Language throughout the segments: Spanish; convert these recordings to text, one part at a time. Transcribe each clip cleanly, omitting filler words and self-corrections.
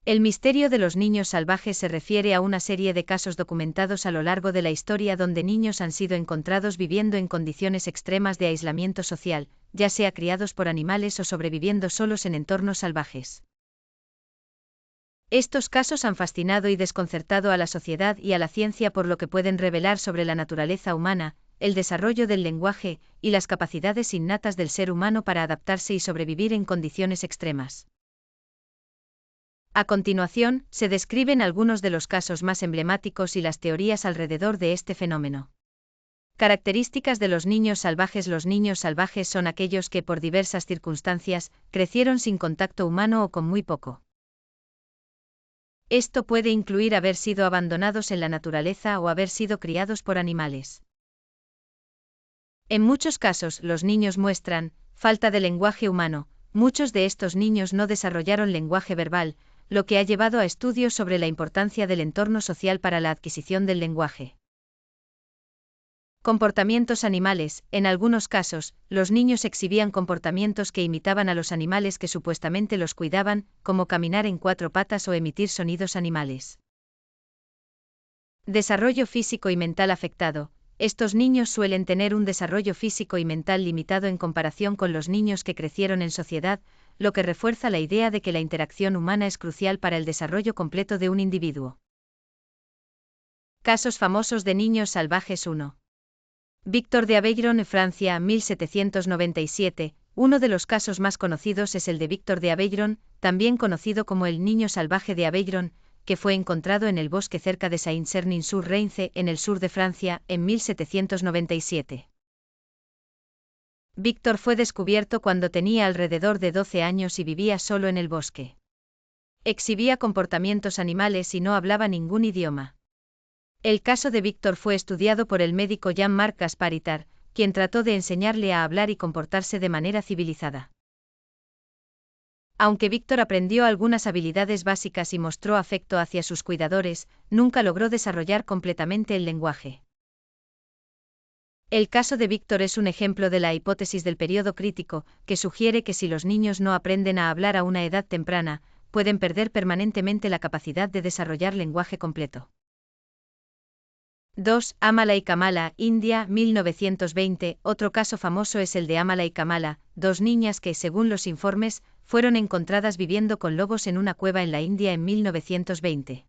El misterio de los niños salvajes se refiere a una serie de casos documentados a lo largo de la historia donde niños han sido encontrados viviendo en condiciones extremas de aislamiento social, ya sea criados por animales o sobreviviendo solos en entornos salvajes. Estos casos han fascinado y desconcertado a la sociedad y a la ciencia por lo que pueden revelar sobre la naturaleza humana, el desarrollo del lenguaje y las capacidades innatas del ser humano para adaptarse y sobrevivir en condiciones extremas. A continuación, se describen algunos de los casos más emblemáticos y las teorías alrededor de este fenómeno. Características de los niños salvajes. Los niños salvajes son aquellos que, por diversas circunstancias, crecieron sin contacto humano o con muy poco. Esto puede incluir haber sido abandonados en la naturaleza o haber sido criados por animales. En muchos casos, los niños muestran falta de lenguaje humano. Muchos de estos niños no desarrollaron lenguaje verbal, lo que ha llevado a estudios sobre la importancia del entorno social para la adquisición del lenguaje. Comportamientos animales. En algunos casos, los niños exhibían comportamientos que imitaban a los animales que supuestamente los cuidaban, como caminar en 4 patas o emitir sonidos animales. Desarrollo físico y mental afectado. Estos niños suelen tener un desarrollo físico y mental limitado en comparación con los niños que crecieron en sociedad, lo que refuerza la idea de que la interacción humana es crucial para el desarrollo completo de un individuo. Casos famosos de niños salvajes. 1. Víctor de Aveyron, Francia, 1797. Uno de los casos más conocidos es el de Víctor de Aveyron, también conocido como el niño salvaje de Aveyron, que fue encontrado en el bosque cerca de Saint-Cernin-sur-Reine, en el sur de Francia, en 1797. Víctor fue descubierto cuando tenía alrededor de 12 años y vivía solo en el bosque. Exhibía comportamientos animales y no hablaba ningún idioma. El caso de Víctor fue estudiado por el médico Jean-Marc Gasparitar, quien trató de enseñarle a hablar y comportarse de manera civilizada. Aunque Víctor aprendió algunas habilidades básicas y mostró afecto hacia sus cuidadores, nunca logró desarrollar completamente el lenguaje. El caso de Víctor es un ejemplo de la hipótesis del periodo crítico, que sugiere que si los niños no aprenden a hablar a una edad temprana, pueden perder permanentemente la capacidad de desarrollar lenguaje completo. 2. Amala y Kamala, India, 1920. Otro caso famoso es el de Amala y Kamala, dos niñas que, según los informes, fueron encontradas viviendo con lobos en una cueva en la India en 1920.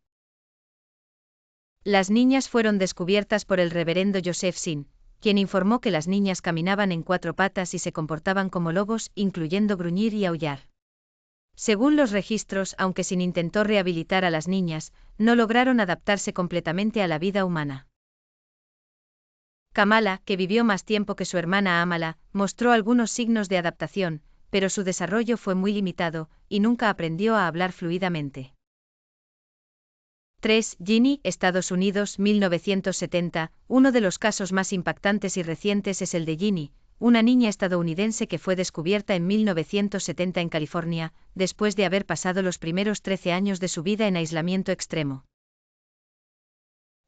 Las niñas fueron descubiertas por el reverendo Joseph Sin, quien informó que las niñas caminaban en 4 patas y se comportaban como lobos, incluyendo gruñir y aullar. Según los registros, aunque Sin intentó rehabilitar a las niñas, no lograron adaptarse completamente a la vida humana. Kamala, que vivió más tiempo que su hermana Amala, mostró algunos signos de adaptación, pero su desarrollo fue muy limitado, y nunca aprendió a hablar fluidamente. 3. Ginny, Estados Unidos, 1970. Uno de los casos más impactantes y recientes es el de Ginny, una niña estadounidense que fue descubierta en 1970 en California, después de haber pasado los primeros 13 años de su vida en aislamiento extremo.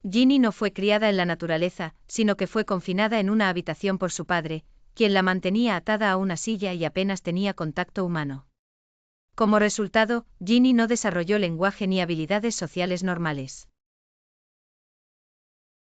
Ginny no fue criada en la naturaleza, sino que fue confinada en una habitación por su padre, quien la mantenía atada a una silla y apenas tenía contacto humano. Como resultado, Ginny no desarrolló lenguaje ni habilidades sociales normales.